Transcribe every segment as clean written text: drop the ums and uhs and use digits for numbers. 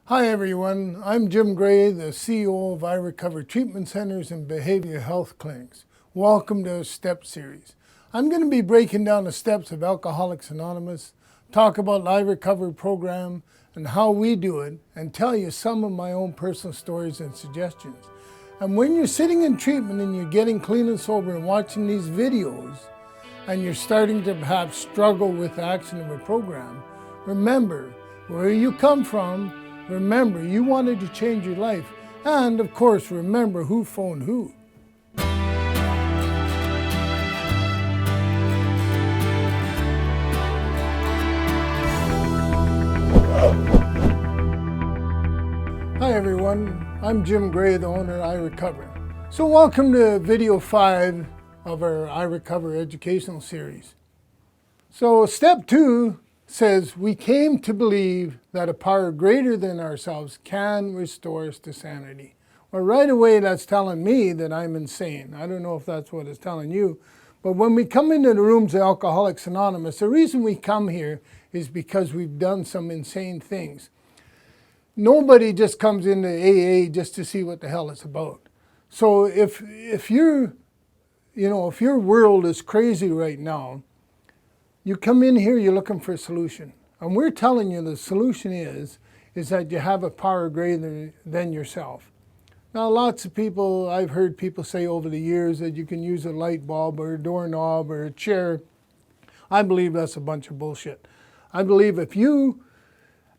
Hi everyone, I'm Jim Gray, the CEO of iRecover Treatment Centers and Behavioral Health Clinics. Welcome to a STEP series. I'm going to be breaking down the steps of Alcoholics Anonymous, talk about the iRecover program and how we do it, and tell you some of my own personal stories and suggestions. And when you're sitting in treatment and you're getting clean and sober and watching these videos, and you're starting to perhaps struggle with the action of a program, remember where you come from. Remember, you wanted to change your life. And of course, remember who phoned who. Hi everyone, I'm Jim Gray, the owner of iRecover. So welcome to video 5 of our iRecover educational series. So step 2 says we came to believe that a power greater than ourselves can restore us to sanity. Well, right away that's telling me that I'm insane. I don't know if that's what it's telling you, but when we come into the rooms of Alcoholics Anonymous, the reason we come here is because we've done some insane things. Nobody just comes into AA just to see what the hell it's about. So if your world is crazy right now, you come in here, you're looking for a solution. And we're telling you the solution is that you have a power greater than yourself. Now, lots of people, I've heard people say over the years that you can use a light bulb or a doorknob or a chair. I believe that's a bunch of bullshit. I believe if you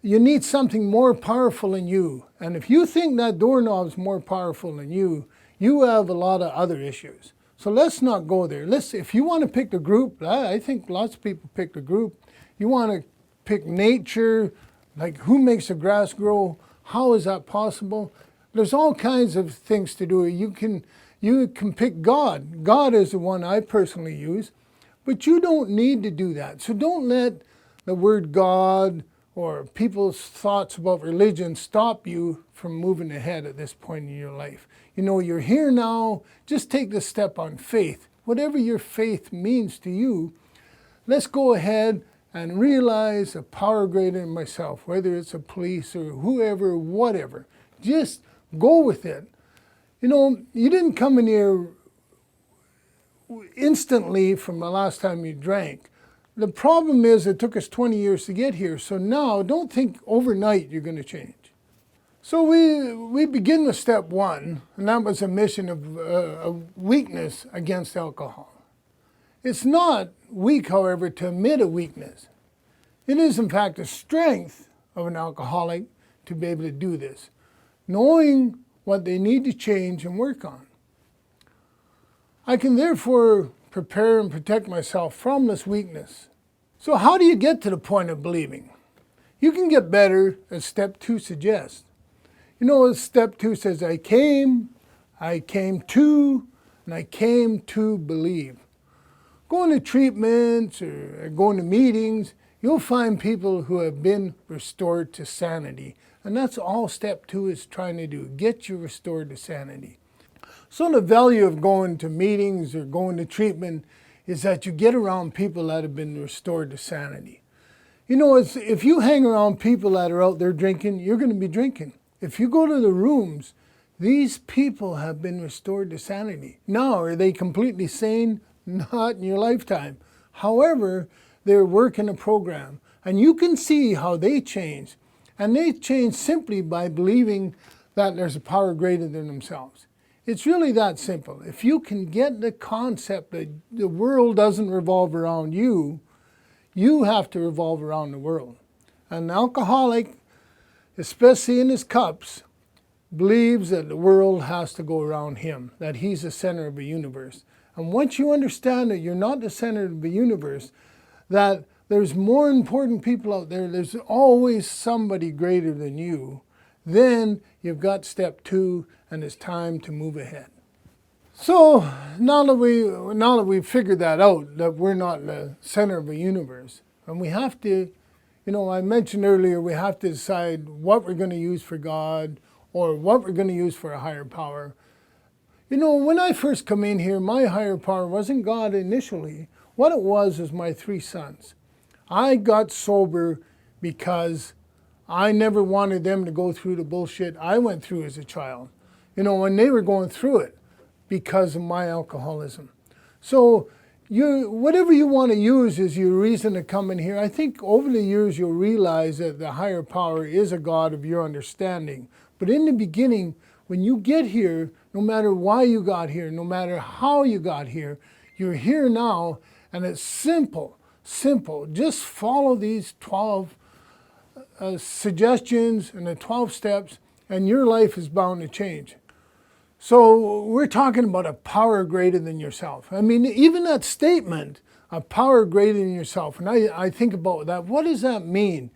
need something more powerful than you, and if you think that doorknob's more powerful than you have a lot of other issues. So let's not go there. If you want to pick the group, I think lots of people pick the group. You want to pick nature, like who makes the grass grow? How is that possible? There's all kinds of things to do. You can pick God. God is the one I personally use, but you don't need to do that. So don't let the word God or people's thoughts about religion stop you from moving ahead at this point in your life. You know, you're here now, just take the step on faith. Whatever your faith means to you, let's go ahead and realize a power greater than myself, whether it's a police or whoever, whatever. Just go with it. You know, you didn't come in here instantly from the last time you drank. The problem is it took us 20 years to get here. So now don't think overnight you're going to change. So we begin with step 1, and that was a mission of weakness against alcohol. It's not weak, however, to admit a weakness. It is, in fact, a strength of an alcoholic to be able to do this, knowing what they need to change and work on. I can therefore prepare and protect myself from this weakness. So how do you get to the point of believing? You can get better, as step 2 suggests. You know, as step 2 says, I came to, and I came to believe. Going to treatments or going to meetings, you'll find people who have been restored to sanity. And that's all step 2 is trying to do, get you restored to sanity. So the value of going to meetings or going to treatment is that you get around people that have been restored to sanity. You know, if you hang around people that are out there drinking, you're going to be drinking. If you go to the rooms, these people have been restored to sanity. Now, are they completely sane? Not in your lifetime. However, they're working a program, and you can see how they change. And they change simply by believing that there's a power greater than themselves. It's really that simple. If you can get the concept that the world doesn't revolve around you, you have to revolve around the world. An alcoholic, especially in his cups, believes that the world has to go around him, that he's the center of the universe. And once you understand that you're not the center of the universe, that there's more important people out there, there's always somebody greater than you, then you've got step 2, and it's time to move ahead. So now that we've figured that out, that we're not the center of the universe, and we have to, you know, I mentioned earlier, we have to decide what we're going to use for God or what we're going to use for a higher power. You know, when I first come in here, my higher power wasn't God initially. What it was my 3 sons. I got sober because I never wanted them to go through the bullshit I went through as a child, when they were going through it because of my alcoholism. So whatever you want to use as your reason to come in here, I think over the years you'll realize that the higher power is a God of your understanding. But in the beginning, when you get here, no matter why you got here, no matter how you got here, you're here now, and it's simple. Just follow these 12 suggestions and the 12 steps, and your life is bound to change. So we're talking about a power greater than yourself. I mean, even that statement, a power greater than yourself, and I think about that. What does that mean?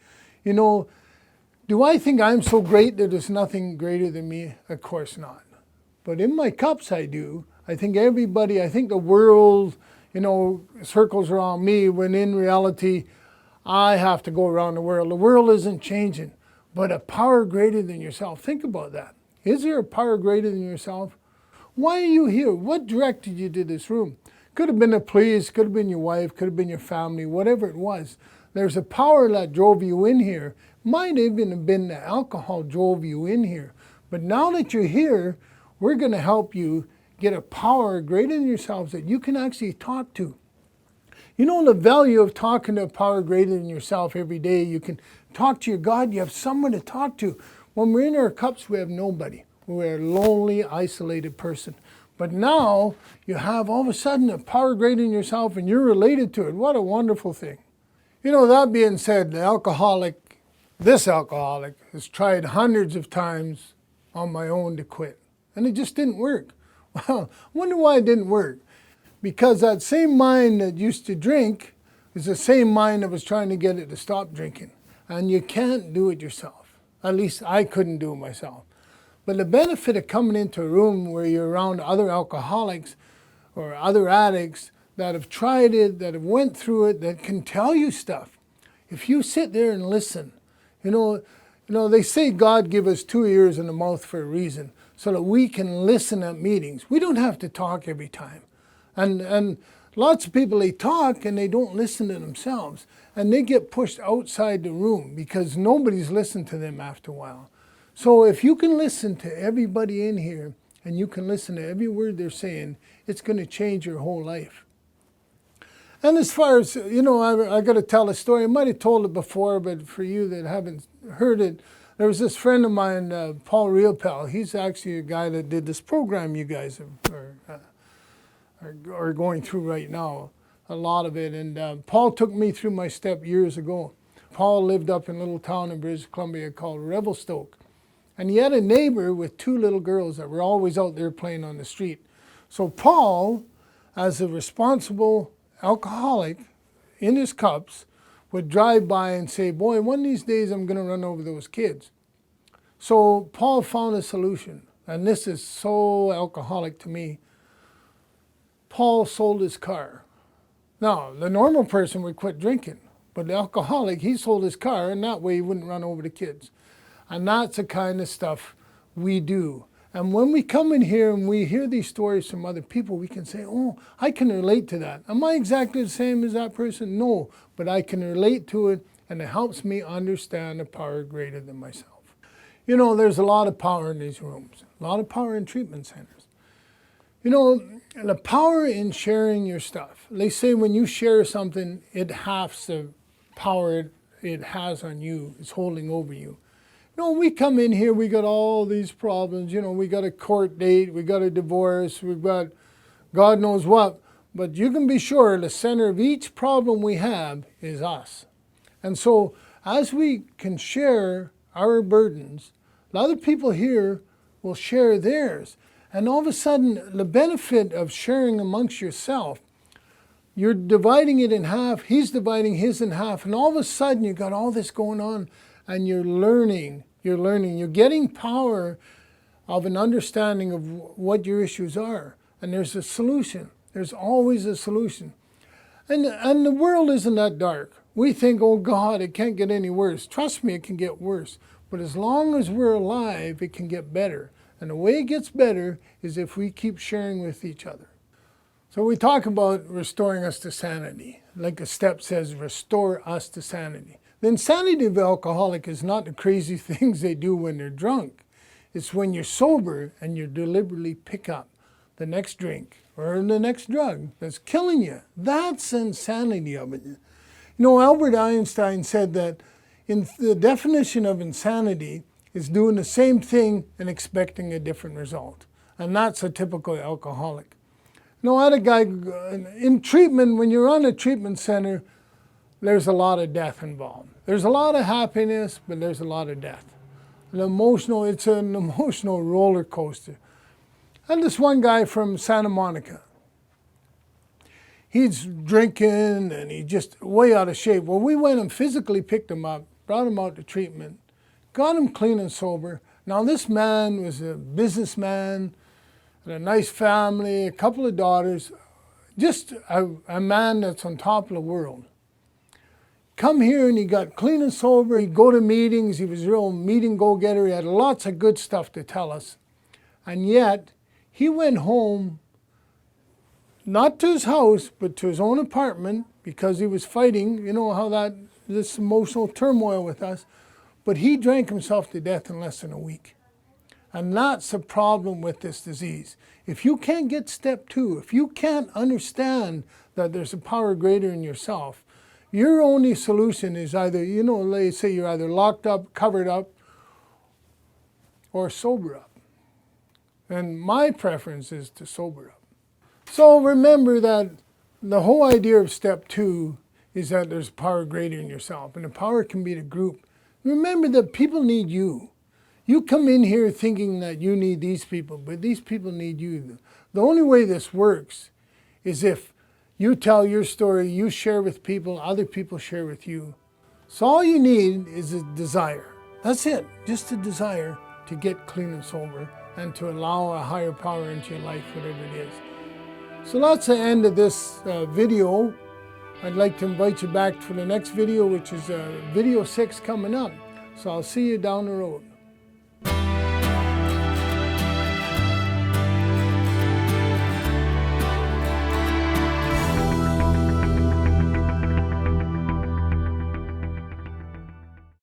Do I think I'm so great that there's nothing greater than me? Of course not. But in my cups I do. I think the world, circles around me, when in reality, I have to go around the world. The world isn't changing, but a power greater than yourself. Think about that. Is there a power greater than yourself? Why are you here? What directed you to this room? Could have been a police, could have been your wife, could have been your family, whatever it was. There's a power that drove you in here. Might even have been the alcohol drove you in here. But now that you're here, we're going to help you get a power greater than yourselves that you can actually talk to. The value of talking to a power greater than yourself every day. You can talk to your God. You have someone to talk to. When we're in our cups, we have nobody. We're a lonely, isolated person. But now you have all of a sudden a power greater than yourself, and you're related to it. What a wonderful thing. That being said, this alcoholic has tried hundreds of times on my own to quit. And it just didn't work. Well, I wonder why it didn't work. Because that same mind that used to drink is the same mind that was trying to get it to stop drinking. And you can't do it yourself. At least I couldn't do it myself. But the benefit of coming into a room where you're around other alcoholics or other addicts that have tried it, that have went through it, that can tell you stuff. If you sit there and listen, they say God give us 2 ears and a mouth for a reason, so that we can listen at meetings. We don't have to talk every time. And lots of people, they talk and they don't listen to themselves. And they get pushed outside the room because nobody's listened to them after a while. So if you can listen to everybody in here and you can listen to every word they're saying, it's going to change your whole life. And as far as, I got to tell a story. I might have told it before, but for you that haven't heard it, there was this friend of mine, Paul Realpal. He's actually a guy that did this program you guys are going through right now, a lot of it. And Paul took me through my step years ago. Paul lived up in a little town in British Columbia called Revelstoke. And he had a neighbor with 2 little girls that were always out there playing on the street. So Paul, as a responsible alcoholic in his cups, would drive by and say, boy, one of these days I'm going to run over those kids. So Paul found a solution. And this is so alcoholic to me. Paul sold his car. Now, the normal person would quit drinking. But the alcoholic, he sold his car, and that way he wouldn't run over the kids. And that's the kind of stuff we do. And when we come in here and we hear these stories from other people, we can say, oh, I can relate to that. Am I exactly the same as that person? No, but I can relate to it, and it helps me understand a power greater than myself. There's a lot of power in these rooms, a lot of power in treatment centers. The power in sharing your stuff. They say when you share something, it halves the power it has on you, it's holding over you. We come in here, we got all these problems, we got a court date, we got a divorce, we've got God knows what, but you can be sure the center of each problem we have is us. And so as we can share our burdens, the other people here will share theirs. And all of a sudden, the benefit of sharing amongst yourself, you're dividing it in half, he's dividing his in half, and all of a sudden you got all this going on, and you're learning, you're getting power of an understanding of what your issues are. And there's a solution. There's always a solution. And the world isn't that dark. We think, oh God, it can't get any worse. Trust me, it can get worse. But as long as we're alive, it can get better. And the way it gets better is if we keep sharing with each other. So we talk about restoring us to sanity. Like a step says, restore us to sanity. The insanity of alcoholic is not the crazy things they do when they're drunk. It's when you're sober and you deliberately pick up the next drink or the next drug that's killing you. That's the insanity of it. You know, Albert Einstein said that the definition of insanity is doing the same thing and expecting a different result. And that's a typical alcoholic. You know, I had a guy in treatment, when you're on a treatment center, there's a lot of death involved. There's a lot of happiness, but there's a lot of death. It's an emotional roller coaster. And this one guy from Santa Monica, he's drinking and he's just way out of shape. Well, we went and physically picked him up, brought him out to treatment, got him clean and sober. Now this man was a businessman, had a nice family, a couple of daughters, just a man that's on top of the world. Come here and he got clean and sober. He'd go to meetings. He was a real meeting go-getter. He had lots of good stuff to tell us. And yet, he went home, not to his house, but to his own apartment because he was fighting, you know how this emotional turmoil with us. But he drank himself to death in less than a week. And that's the problem with this disease. If you can't get step 2, if you can't understand that there's a power greater in yourself, your only solution is either, you know, let's say you're either locked up, covered up, or sober up. And my preference is to sober up. So remember that the whole idea of step 2 is that there's power greater in yourself, and the power can be the group. Remember that people need you. You come in here thinking that you need these people, but these people need you. The only way this works is if you tell your story, you share with people, other people share with you. So all you need is a desire. That's it, just a desire to get clean and sober and to allow a higher power into your life, whatever it is. So that's the end of this video. I'd like to invite you back for the next video, which is video 6 coming up. So I'll see you down the road.